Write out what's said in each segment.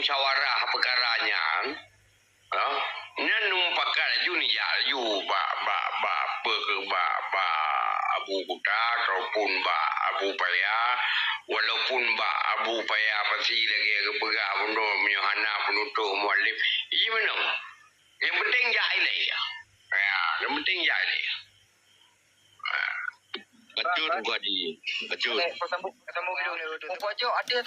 musyawarah perkaranya. Nya numpakan ju ni ju ba Abu Kuta ataupun ba Abu Paya, walaupun ba Abu Paya pasti lagi ke pegah benda menyahana penutup mualif. Ini mana? Yang penting jahil ya. Yang penting jahil. Betul gua di. Betul. Ketemu gitu ni betul. Pokoknya ada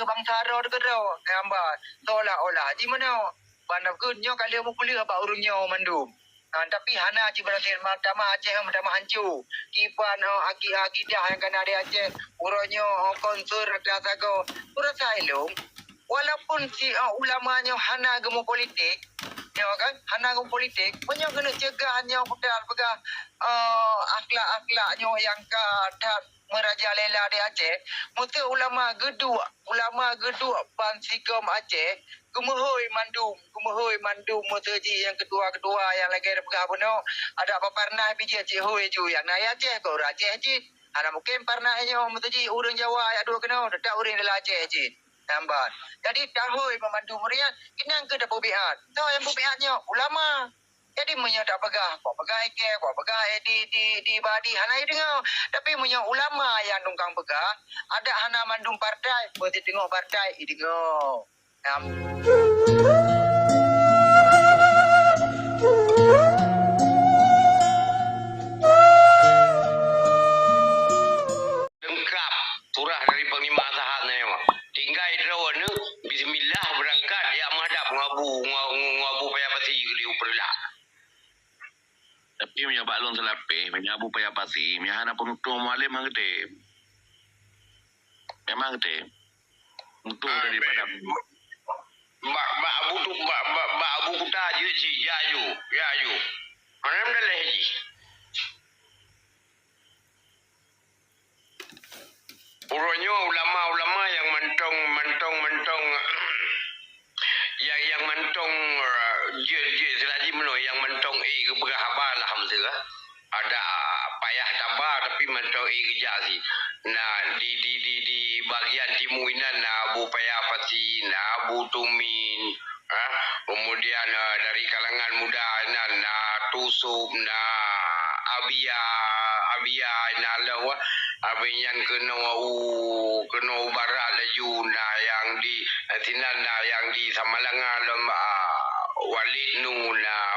bangsa ada tau gambar. Seolah-olah di mana bandar kunyo kali mu kuliah ba urunyo mandum. Tapi hana ci berarti mahkamah Aceh mahkamah hancur. Kipan aki dah yang kena dia Aceh. Urunyo konsur kata go. Urasa elong. Walaupun si ulamanya hana gemu politik, ya kan? Hana gemu politik, punya kena cegahnya budal pegah akhlak-akhlaknya yang kadat merajalela di Aceh. Mutu ulama geduk bansigam Aceh, gemuhoi mandum mutu ji yang kedua yang lagi ada pegah puno, ada apa pernah biji Aceh hoi ju yang naik Aceh kau Aceh ji. Ada mungkin pernahnya mutu ji urang Jawa ya dua kena, dak urang dalam Aceh ji. Nampak. Jadi dahulu memandu meriah, kenang ke dapat biat. Tahu yang biatnya ulama. Jadi punya tak pegah, kok pegah kok pegah di badi hana dengar. Tapi punya ulama yang nungkang pegah, ada hana mandung partai, berarti tengok partai dengar. Lengkap surah dari penglima sahatnya mah. Tinggal drone ni bismillah berangkat ya madap ngabu payah pasi liu perlah. Tapi punya balon selapih, punya abu payah pasi, punya hana penutup malam mangte. Memang te. Untuk daripada Mbak Abu tu Mbak Abu Kuta je si ya you. Mana dah lagi? Urutnya ulama-ulama yang mentong yang mentong je selagi meno yang mentong ke berapa lah mesti ada payah tabah tapi mentong kerja si. Nah di bagian timuinan Abu Payah Pati, Abu Tumin, kemudian dari kalangan muda Tusub, Abia lawa abian kena barat laju yang di tinan yang di Samalangan Walid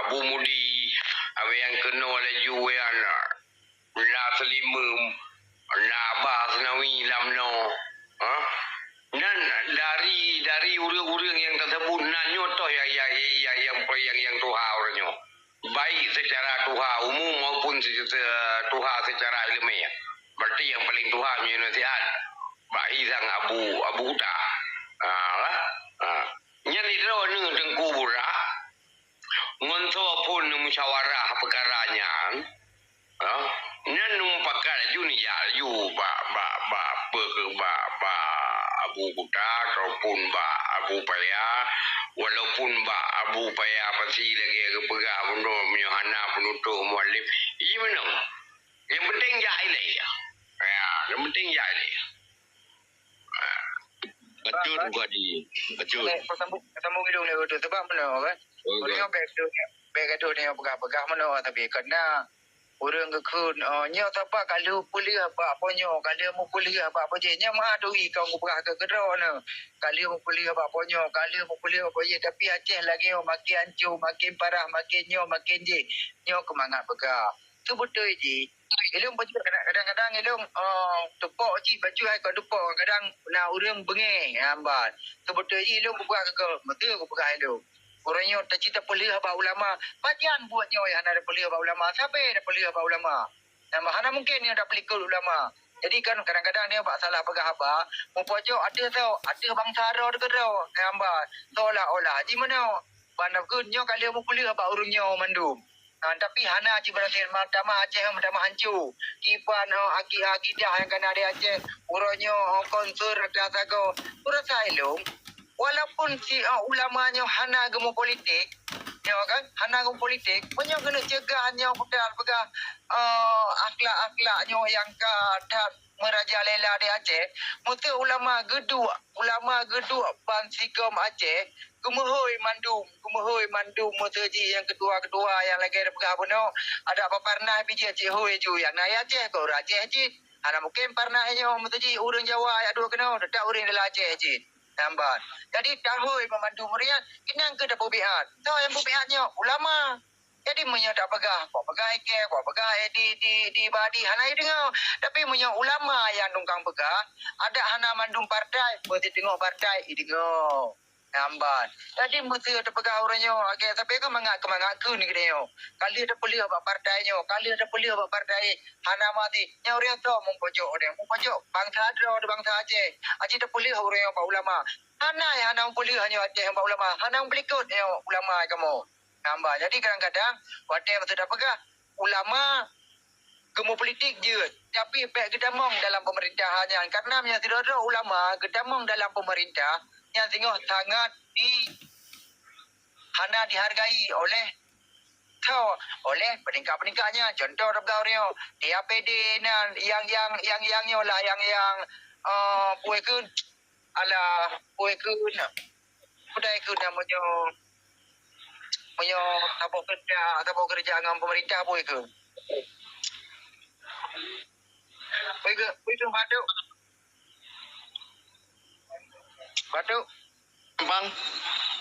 Abu Mudi abian kena laju yang Selimum Abah Senawi Lamno dan dari urang-urang yang tersebut nyotoh yang tuha orangnya baik secara tuha umum maupun tuha secara ilmiah. Berarti yang paling tuha punya nasihat baik sang Abu Kuta. Yang itu ni tengku burak ngonto pun musyawarah perkaranya. Nya numpakan ju ni ju ba Abu Kuta ataupun ba Abu Paya, walaupun ba Abu Paya pasti lagi ke pegah benda menyahana penutup mualif. Ini mana? Yang penting jahil ya. Yang penting jahil. Betul gua di. Betul. Ketemu gitu ni betul sebab mana kan? Orang baik tu ni pegah mana tapi kena orang kekun nya apa kalau kuliah apa nya kalau mu kuliah apa je nya mah doi kau pegah ke kedau ne kalau mu kuliah apa nya kalau mu kuliah apa je tapi Aceh lagi makin hancur makin parah makin je nya kemangat pegah tu betul je elong baju kadang-kadang elong tepok ji baju ai kau tepok kadang nak urang bengeng ambat tu betul je elong pegah ke betul aku pegah elong. Orangnya tercita pelih apa ulama. Bagian buatnya yang ada pelih apa ulama. Siapa ada pelih apa ulama? Nama hana mungkin yang ada pelikul ulama. Jadi kan kadang-kadang dia buat salah pegah apa. Mempojok ada bangsa ada tau. Gambar. Seolah-olah. Di mana bandar kunyo kali mu pelih apa urunnya mandum. Tapi hana ci berarti mahkamah Aceh mahkamah hancur. Kipan aki dah yang kena dia Aceh. Urunnya konsur kata go. Urasa elong. Walaupun si ulamanya hana gemu politik, ya kan? Hana gemu politik, punya kena cegahnya budal pegah akhlak-akhlaknya yang kadat merajalela di Aceh, mutu ulama gedua ban sigom Aceh, kumuhoi mandum mutu ji yang kedua yang lagi ada pegah buno, ada apa pernah biji Aceh hoi ju yang naik Aceh kau Aceh ji, ada mungkin pernah nyo mutu ji urang Jawa ya dua kena, dak urang dalam Aceh ji. Nampak. Jadi dahoi memandu merian, kenang ke dapat biat. Tahu yang biatnya ulama. Jadi menyadak pegah, kau pegah kau pegah di badi hanai dengar. Tapi menyo ulama yang nungkang pegah, ada hana mandung partai, mesti tengok partai dengar. Nampak. Jadi mesti ada pegah orangnya. Okey, tapi kan mangak ke ni kena. Kali ada pulih apa partainya, kali ada pulih apa partai. Hana mati. Nya orang tu mempojok orang, mempojok bangsa ada bangsa Aceh. Aceh ada pulih orang apa ulama. Hana pulih hanya Aceh apa ulama. Hana berikut ulama kamu. Nampak. Jadi kadang-kadang wadah betul dah pegah ulama gemuk politik je. Tapi pek gedamong dalam pemerintahannya. Karena yang tidak ada ulama gedamong dalam pemerintah yang tengok sangat hana dihargai oleh peningkat-peningkatnya. Contoh orang DAPD yang lah yang puekun ala puekun budaya kun namanya tabok kerja dengan pemerintah puekun puekun Batuk Bang,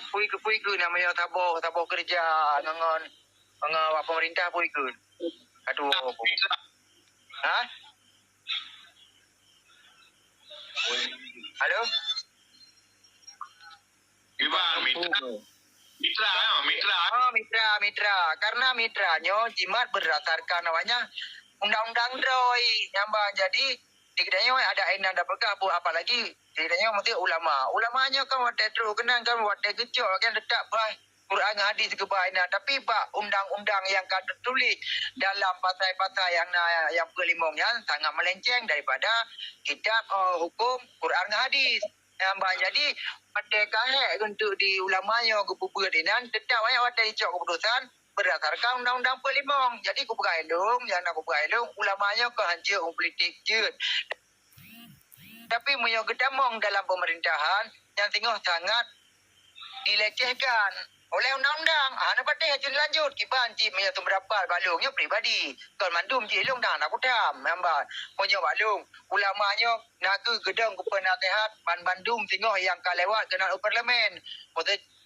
puikun namanya tabok kerja dengan pemerintah puikun. Aduh. Ha? Halo? gimana mitra? Oh, mitra. Karena mitranya jimat berdasarkan namanya undang-undang DROI. Nyambang jadi tidaknya ada enak ada pegah apalagi tidaknya mesti ulamanya kan wadah terus kenang kan wadah gecok kan letak bah Quran hadis ke bahina tapi pak undang-undang yang kan tertulis dalam pasal-pasal yang kelimongnya sangat melenceng daripada kitab hukum Quran hadis. Nampak jadi pada kahek untuk di ulamanya kebubudinan tetap banyak wadah gecok keputusan berdasarkan undang-undang pelimong. Jadi aku bergailung, ulamanya ke hancur politik je. Tapi punya gedamong dalam pemerintahan yang tengok sangat dilecehkan oleh undang-undang. Nak patih haji lanjut. Kiban cik punya tu berapa balungnya pribadi. Kalau mandum cik ilung dah nak kutam. Nampak. Punya balung. Ulamanya nak ke gedang ke penasihat Bandung tengok yang kalewat kena parlimen.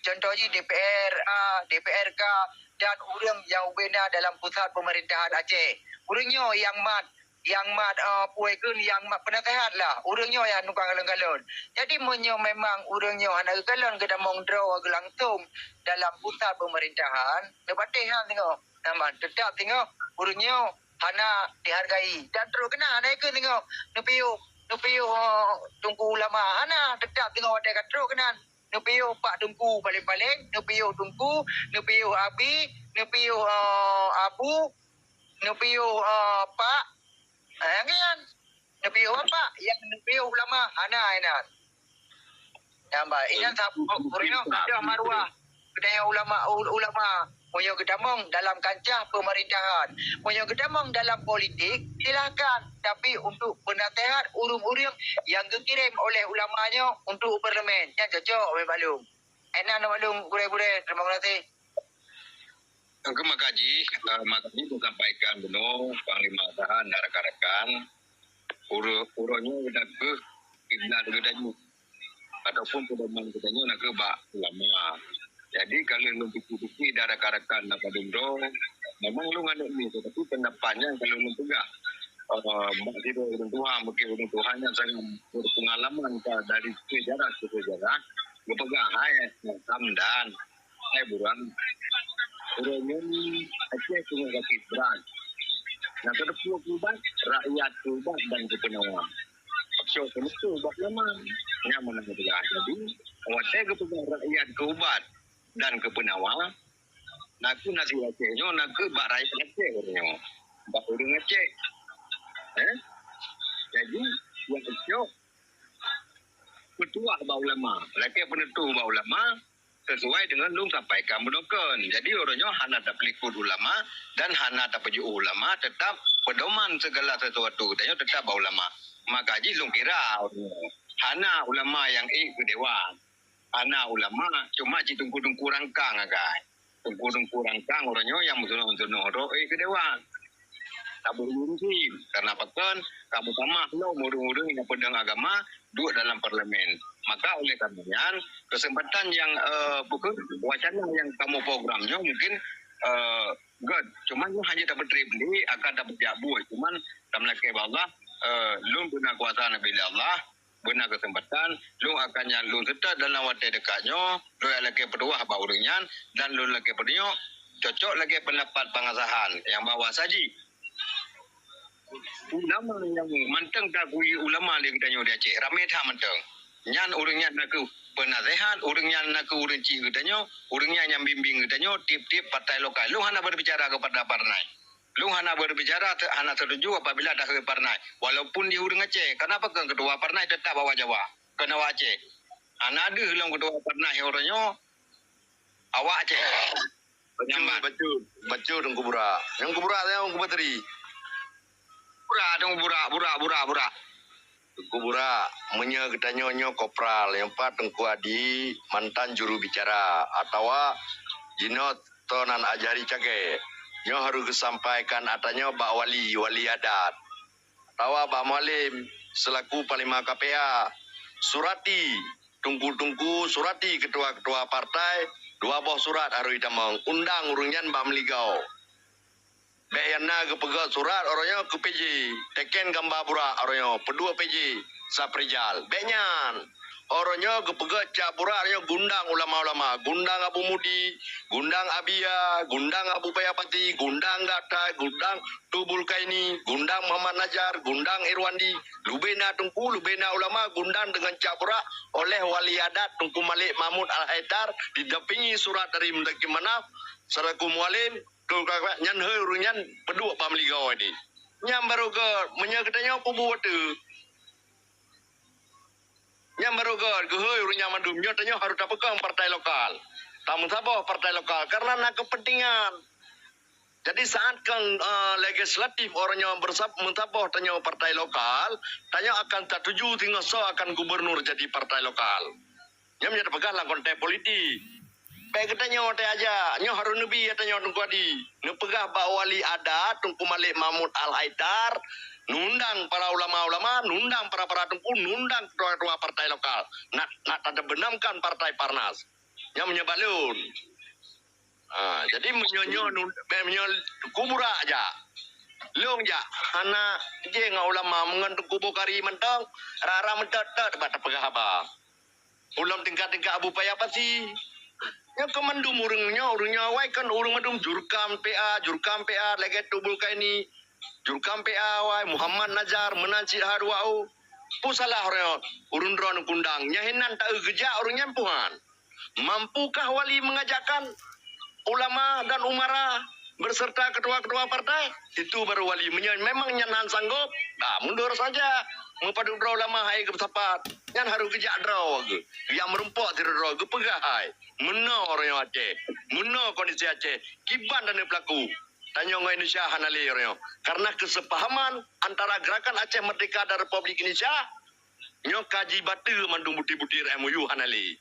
Contoh je DPRK dan urang yang ubena dalam pusat pemerintahan Aceh. Urangnya yang mat puekun yang mat penasehat lah. Urangnya yang nukang galon-galon. Jadi memang urangnya anak galon kita mongdraw langsung dalam pusat pemerintahan. Lepas tengok. Nampak tetap tengok urangnya hana dihargai. Dan terus kena naik ke tengok. Nupiu tunggu ulama hana tetap tengok ada kat terus kena. Nupiu pak tunggu paling-paling. Nupiu tunggu. Nupiu abi. Nupiu abu. Nupiu pak. Yang kan Nabi apa? Yang Nabi ulama ana. Nampak. Ini sapurino ada marwah. Kedaya ulama punya gedamong dalam kancah pemerintahan. Punya gedamong dalam politik silakan. Tapi untuk penasihat urung-urung yang dikirim oleh ulamanya untuk parlimen. Yang cocok oleh balung. Enak balung gure-gure. Terima kasih. Ke makaji itu sampaikan benar Panglima Tahan dan rekan-rekan uronya udah ke iblat gedanya ataupun pedoman gedanya nak ke bak lama. Jadi kalau lu pikir-pikir dari rekan-rekan apa dulu memang lu ada ni tapi pendapatnya kalau lu tegak masih orang Tuhan mungkin orang Tuhan yang sangat berpengalaman dari sejarah lu pegang ayat Hamdan buruan urangnya Aceh punya kekibran. Nah, kedua kubat, rakyat kubat dan kepenawan. So, itu buat lama. Yang mana juga. Jadi, Aceh kepenawan rakyat kubat dan kepenawan. Naku nasi Acehnya, naku bak rakyat Aceh. Bak urang Aceh. Jadi, yang itu, ketua bak ulama. Laki penentu bak ulama, sesuai dengan lu sampaikan menukun. Jadi orangnya hana dapat ikut ulama dan hana dapat ulama tetap pedoman segala sesuatu. Dan tetap ulama. maka ji long kira hana ulama yang ke dewan hana ulama cuma ji tungku rangkang agai tungku rangkang orangnya yang musuh-musuh ro ke dewan tak berfungsi karena pekan kamu sama lo murung-murung yang pedang agama duduk dalam parlemen. Maka oleh karenanya kesempatan yang bukan wacana yang kamu programnya mungkin good. Cuman lu hanya dapat beli akan dapat jabu. Cuman dalam laki Allah lu guna kuasa Nabi Allah guna kesempatan lu akan lu serta dalam waktu dekatnya lu lagi berdua baurunyan dan lu lagi berdua cocok lagi pendapat pengasahan yang bawah saji ulama yang manteng tak kui ulama dia kita nyo dia cek ramai tha manteng nyan urangnya nak penasehat urangnya nak urang ci kita nyo urangnya yang bimbing kita nyo tip-tip partai lokal lu hana berbicara kepada partai lu hana berbicara hana setuju apabila dah ke partai walaupun di urang Aceh kenapa ke ketua partai tetap bawa Jawa kena Aceh ana ada hilang ketua partai orangnya awak Aceh betul dong kubura yang kubura yang kubateri Bura. Kubura menye kita nyonyo kopral yang empat tengku adi mantan juru bicara atau jinot tonan ajari cage nyo harus disampaikan atanya Pak wali adat atau Pak Malim selaku Panglima KPA surati tungku surati ketua partai dua buah surat harus ditamang undang urungan Mbak Meligau Bayana ke pegat surat orangnya ke PJ teken gambar burak orangnya pedua PJ saprijal benyan orangnya ke pegat cak burak orangnya gundang ulama-ulama gundang Abu Mudi gundang Abia gundang Abu Payapati gundang Gata gundang Tubul Kaini gundang Muhammad Najar gundang Irwandi lubena ulama gundang dengan cak burak oleh wali adat Tungku Malik Mahmud Al-Haidar didampingi surat dari Mendaki Manaf selaku mualim nyan hơi urunyan pedua pamligau ini nyam baru ke menyakitanya aku buat tu nyam baru ke hơi urunyan mandum nyatanya harus dapat partai lokal tamu sabah partai lokal karena nak kepentingan jadi saat kang legislatif orangnya bersab mentabah tanya partai lokal tanya akan tertuju tinggal so akan gubernur jadi partai lokal nyam jadi pegang lah konten politik baik kita nyawa aja, nyawa harun nabi atau nyawa tunggu adi, nepegah Pak Wali adat, Tungku Malik Mahmud Al-Haidar, nundang para ulama-ulama, nundang para tungku, nundang ketua-ketua partai lokal, nak tanda benamkan partai Parnas, yang menyebalun. Jadi menyonyo kubura aja, leung aja, anak je ulama mengentuk kubur kari mentang, rara mentet debat pegah apa, ulam tingkat Abu Payapati. Yang kemandum urungnya wai kan urung mandum jurkam PA lagi Tubul Kaini jurkam PA wai Muhammad Najar menanci harwau pusalah urun ron kundang nyahinan tak geja urungnya puan mampukah wali mengajakkan ulama dan umara berserta ketua-ketua partai itu baru wali memang nyanan sanggup mundur saja mempadu draw lama hai ke sapat yang harus kejak draw yang merumpok tidak draw ke pegahai meno orang Aceh meno kondisi Aceh kiban dan pelaku tanya orang Indonesia hanali orang karena kesepahaman antara gerakan Aceh Merdeka dan Republik Indonesia nyo kaji batu mandung butir-butir MOU hanali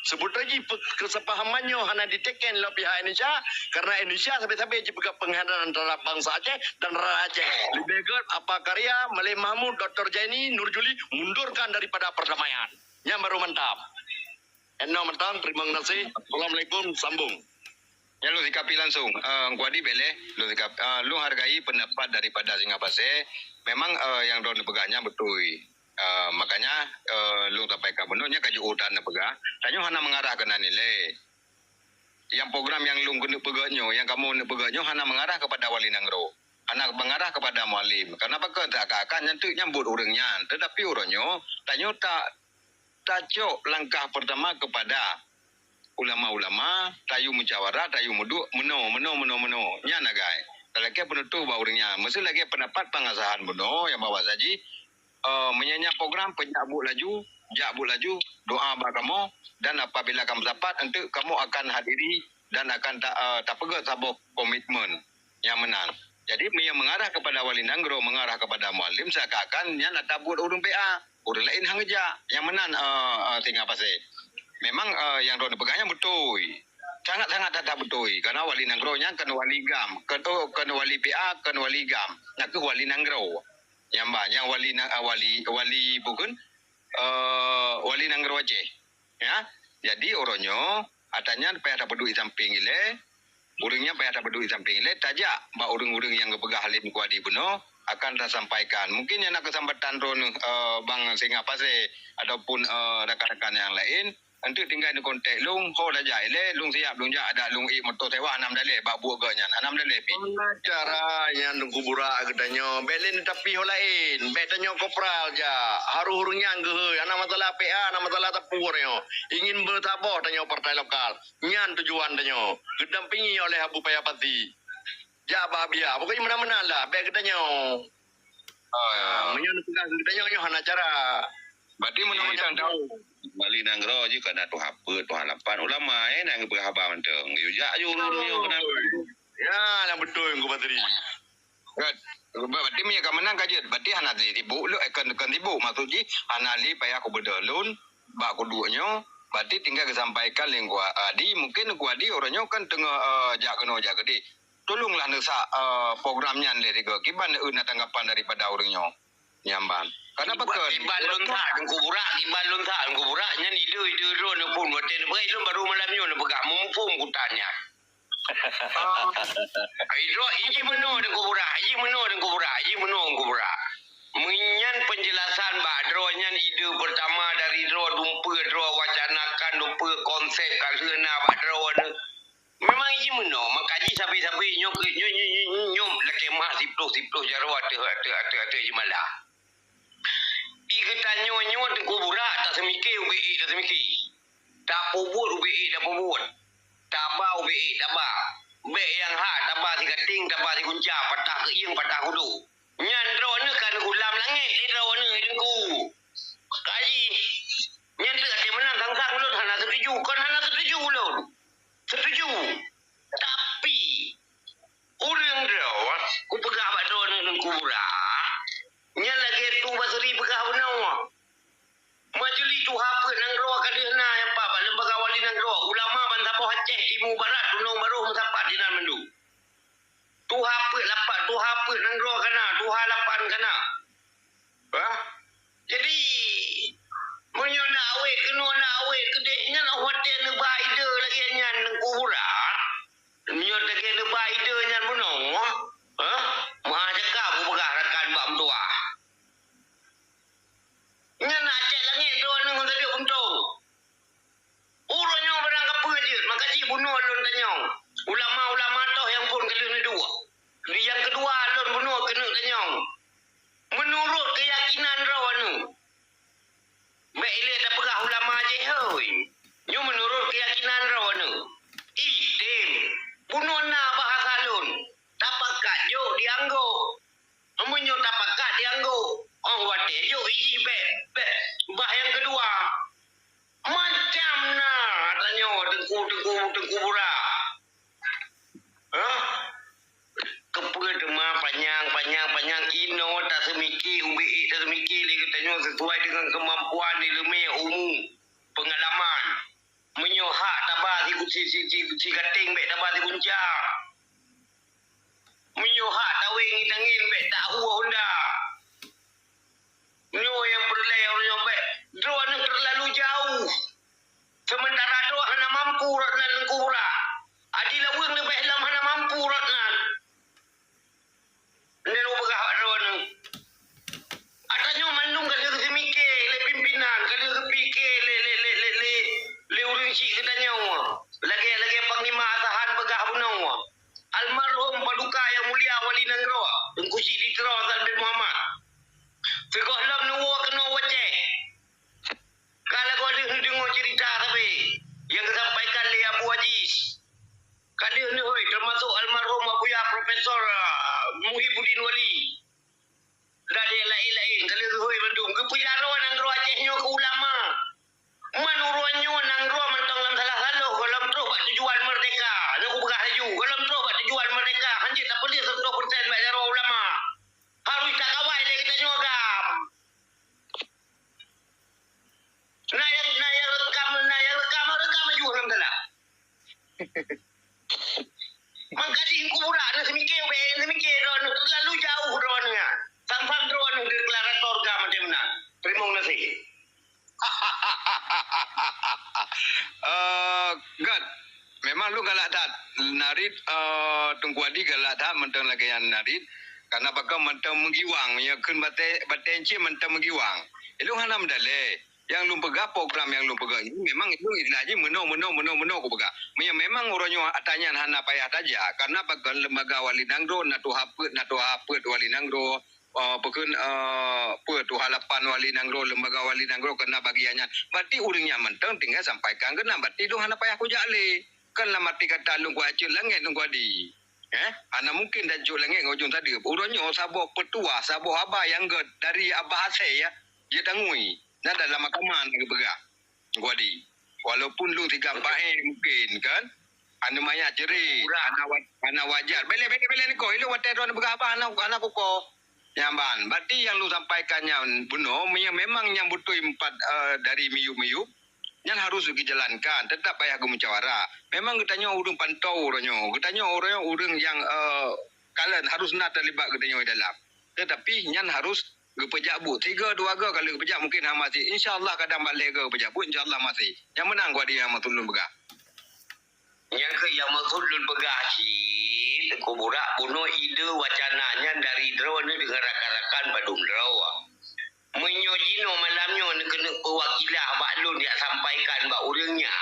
sebut lagi kesepahamannya hanya diteken oleh pihak Indonesia karena Indonesia sampai-sampai juga pengkhianatan antara bangsa Aceh dan rakyat Aceh. Lebih baik apa karya Malik Mahmud, Dr. Jaini, Nurjuli mundurkan daripada perdamaian. Yang baru mantap. Eno mentang, terima kasih. Assalamualaikum, sambung. Ya lu sikapi langsung. Kuadi bele, lu sikap, lu hargai pendapat daripada Singapura. Memang yang don pegahnya betul. Makanya lu sampai ke benarnya kaju utan pegah tanya hana mengarah ke nilai yang program yang lu kena pegahnya yang kamu nak pegahnya hana mengarah kepada wali nangro hana mengarah kepada mualim kenapa ke tak akan nyentuh nyambut orangnya tetapi orangnya tanya tak cok langkah pertama kepada ulama-ulama tayu musyawarah tayu muduk meno nya nagai lagi penutup orangnya mesti lagi pendapat pengasahan bono yang bawa saji menyanyi program penjabut laju doa kamu dan apabila kamu dapat nanti kamu akan hadiri dan akan tak pegang sabuk komitmen yang menang Jadi yang mengarah kepada wali nanggro, mengarah kepada mualim seakan-akan yang tabut urung PA, urung lain hangja yang menan tinggal pasai. Memang yang drone pegangnya betul. Sangat-sangat tak betul karena wali nanggronya kan wali gam, kan wali PA, kan wali gam. Nak ke wali nanggro. Yang banyak wali bukan wali nanggro Aceh. Ya. Jadi oronyo adanya payah dapat duit samping ile. Urungnya payah dapat duit samping ile tajak mbak urung-urung yang kepegah halim kuadi buno akan tersampaikan. Mungkin yang nak kesempatan drone bang Singapase ataupun rekan-rekan yang lain nanti tinggal di kontak lung ho dah jai le lung siap lung ja ada lung i motor sewa 6 dale bak buat ganya 6 dale pi Caranya nunggu burak gedanyo belen tapi ho lain betanyo kopral ja haru-harunya ngeuh ana masalah PA ana masalah tapur yo ingin bertabah tanyo partai lokal nyan tujuan tanyo didampingi oleh Abu Payapati ja babia pokoknya mana-mana lah baik gedanyo menyo tugas gedanyo nyo hana cara berarti menurut tahu Bali nanggro juga nak tu apa tu halapan ulama nang berhaba menteng yo ja yo kena ya yang betul yang gua bateri berarti minyak menang kajet berarti hana tibu lu kan tibu maksudnya hana li payah aku berdalun bak kudunya berarti tinggal kesampaikan ling gua adi mungkin gua adi orangnya kan tengah jak kena jak gede tolonglah nesa programnya le tiga kiban una tanggapan daripada orangnya nyamban karena balon tak kuburak di balon tak kuburaknya ide ro ne pun boten bae lo baru malam yo ne pegak mumpung kutanya ro iji meno de kuburak iji meno kuburak menyan penjelasan badro nyan ide pertama dari ro dumpe ro wacanakan dumpe konsep kalena badro ne memang iji meno makaji sampai nyom lekemah siplo jaro ate jemalah Iketanyo di kuburak tak semikir UBI tak semikir. Tak pobot UBI tak pobot. Tabah UBI tabah. Bek yang hak tabah si kating tabah si kunca patah ke ieng patah kudu. Nyan drone kan gulam langit ni drone dengku. Kaji. Nyan tu ate menang sang-sang ulun hana setuju. Kan hana setuju ulun. Setuju. Tapi urang drone ku pegah bak drone nang kuburak. Nya lagi tu basri pegah benawa. Majlis tu hapa nang roa kadehna yang pa ba lembaga wali nang roa ulama bantabo Aceh Timur Barat Gunung Baru Musapat di nan mendu. Tu hapa lapat tu hapa nang roa kana tu halapan kana. Ha? Jadi munyo nak awet kena nak awet kedehnya nak hotel ne baide lagi nyan nang kuburak. Munyo lagi ne baide nyan muno. Ha? Mah cakap bu pegah rakan bab tua. Nya nak cek langit drone nang tadi untung. Urangnya berangkap pengajian, makaji bunuh alun tanyong. Ulama-ulama toh yang pun kena dua. Yang kedua alun bunuh kena tanyong. Menurut keyakinan rawanu. Baik ile tak pegah ulama je hoi. Nyo menurut keyakinan rawanu. Itim bunuh na bahasa alun. Tapakat jo dianggo. Amunyo tapakat dianggo. Oh wate jo iji be. Bah yang kedua. Macam nah tanya tengku burak. Hah? Kepul demam panjang kino tak semikir UBI tak semikir lagi tanya sesuai dengan kemampuan ilmu umum pengalaman menyohak tabah si gating bek tabah si kunca menyohak tawing tangin bek tak huah honda nyo yang perlai orang bek drone terlalu jauh sementara doa hana mampu ratnan lengkura adila weng lebih lam hana mampu ratnan nero begah drone atanya mandung kalau ke mikir le pimpinan kalau ke fikir le urang si katanya lagi panglima asahan begah bunau almarhum paduka yang mulia wali nanggro tengku Mengkaji kuburan semikir ron terlalu jauh ronnya. Sampai ron deklarator ga macam mana? Terima kasih. God, memang lu galak tat narit Tungku Adi galak tat mentang lagi yang narit karena bakal mentang menggiwang ya kun batenci mentang menggiwang. Itu hana mendale yang lu pegang program yang lu pegang ini memang itu istilahnya meno ku pegang. Memang orangnya atanya hana payah saja karena bakal lembaga wali nangro natu hapet wali nangro pekun tu halapan wali nangro lembaga wali nangro kena bagiannya berarti urangnya mentang tinggal sampaikan kena berarti dong hana payah ku jale kan lah mati kata lu ku acil langit lu ku adi ana mungkin dah jol langit ngujung tadi urangnya sabo petua sabo abah yang dari abah asai ya dia tangui dan dalam mahkamah lagi bergerak ku adi walaupun lu 3 mungkin kan anu maya ceri ana wajar bele ni ko ilu watai ron berapa anak ko nyamban. Berarti yang lu sampaikannya benar, memang yang butuh 4 dari miyu-miyu yang harus dijalankan. Tetap payah musyawarah. Memang katanya urang pantau orangnya. Katanya orangnya urang yang kalian harus nak terlibat katanya dalam. Tetapi yang harus gepejabut 3-2 kali gepejak mungkin masih. InsyaAllah kadang balik ke pejabut insyaAllah masih. Yang menang gua dia yang matulun begak. Yang ke yang matulun begak sih kuburak bunuh ide wacananya dari drone dengan rakan-rakan padum draw. Menyojino malamnya kena perwakilan baklun dia sampaikan bak urangnya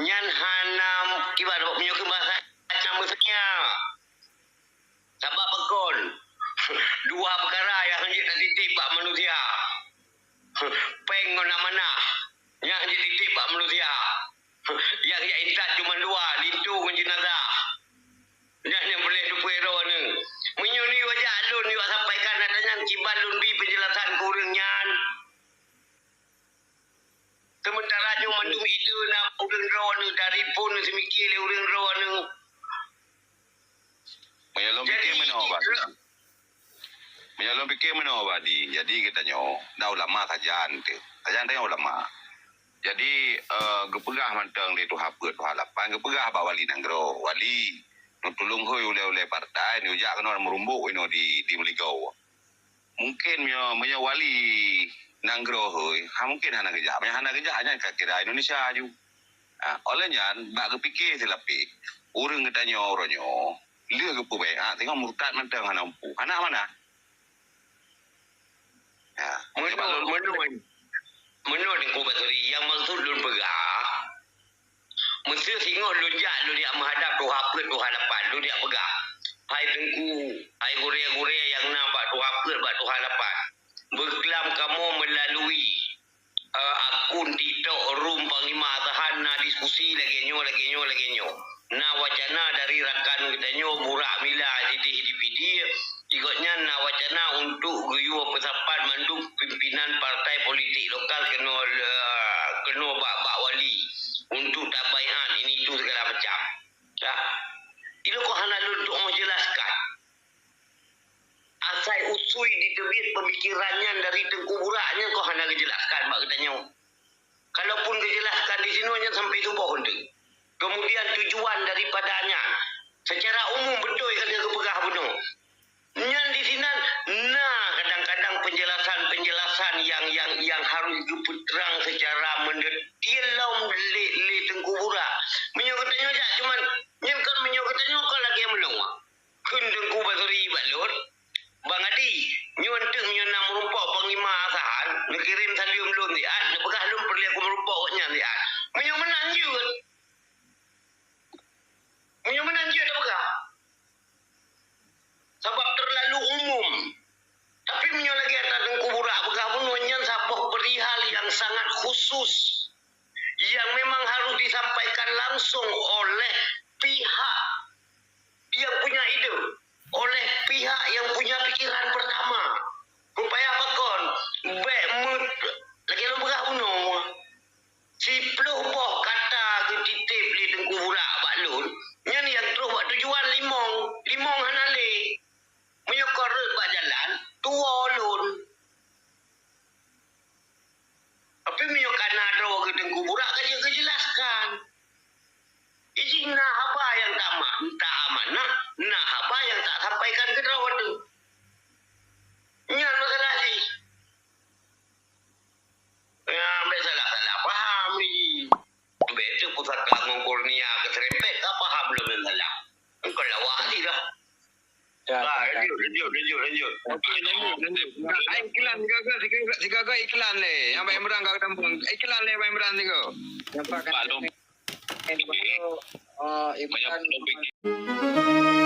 nyan hanam kibar menyoke bahasa macam mesnya. Sebab pekon 2 perkara yang hendak titik bak manusia. Peng mana-mana yang hendak titik bak manusia. Yang dia intat cuma 2 lintung jenazah. Yang boleh dupero ni. Menyuni wajah alun juga sampaikan adanya kibar lun bi penjelasan kurangnya. Sementara nyo mandum ide na urang rawan dari pun semikir le urang rawan. Menyalom fikir mana badi. Jadi kita nyo dah ulama sajan tu. Sajan tanya ulama. Jadi gepegah mantang di tu hapet tu halapan gepegah ba wali nanggro wali tolong hoi oleh partai ni ujak kena merumbuk ino di Meligau. Mungkin menyo wali nanggro hoi mungkin hana kerja hanya kira Indonesia aju. Olehnya bak kepikir silapi urang katanya oronyo lia ke pubek tengok murtad mantang hana umpu hana mana menurut ku bateri yang maksud lun pegah mesti singok lu dia menghadap tu hapet tu hadapan lu dia pegah hai tengku hai gure-gure yang nampak tu hapet bak tu hadapan berkelam kamu melalui akun TikTok room panglima tahan diskusi lagi nyo na wacana dari rakan kita nyo burak mila jadi DPD ikutnya na wacana untuk guyu pesapat manduk pimpinan partai politik lokal kena bak wali untuk tabaian ini itu segala macam. Itu kok hana untuk menjelaskan. Asal usui di debit pemikirannya dari Tengku Buraknya kok hana dijelaskan bak katanya. Kalaupun dijelaskan di sini hanya sampai subuh hendak. Kemudian tujuan daripadanya secara umum betul kan dia kepegah benar. Yang di sini kadang-kadang penjelasan yang harus diputerang secara mendetail le Tengku Burak. Menyokotanya aja cuman yang kan menyokotanya kau lagi yang menang. Kun Tengku Bateri balur. Bang Adi, nyuan tu menyonang merumpok panglima asahan, ngirim salium lun dia, nepegah lun perli aku merumpok nya dia. Menyong menang juga. Menyong menang juga nepegah. Sebab terlalu umum. Tapi menyong lagi atas Tengku Burak pegah pun menyan sabah perihal yang sangat khusus yang memang harus disampaikan langsung oleh pihak yang punya ide, oleh pihak yang punya pikiran pertama. Supaya bakon lagi lu berah uno. Si peluh boh kata Kau lawak ni dah. Ya. Lanjut. Okey, lanjut. Iklan tiga iklan le. Yang Pak Imran kau tampung. Iklan le Pak Imran tiga. Nampak kan? Maklum. Iklan Banyak topik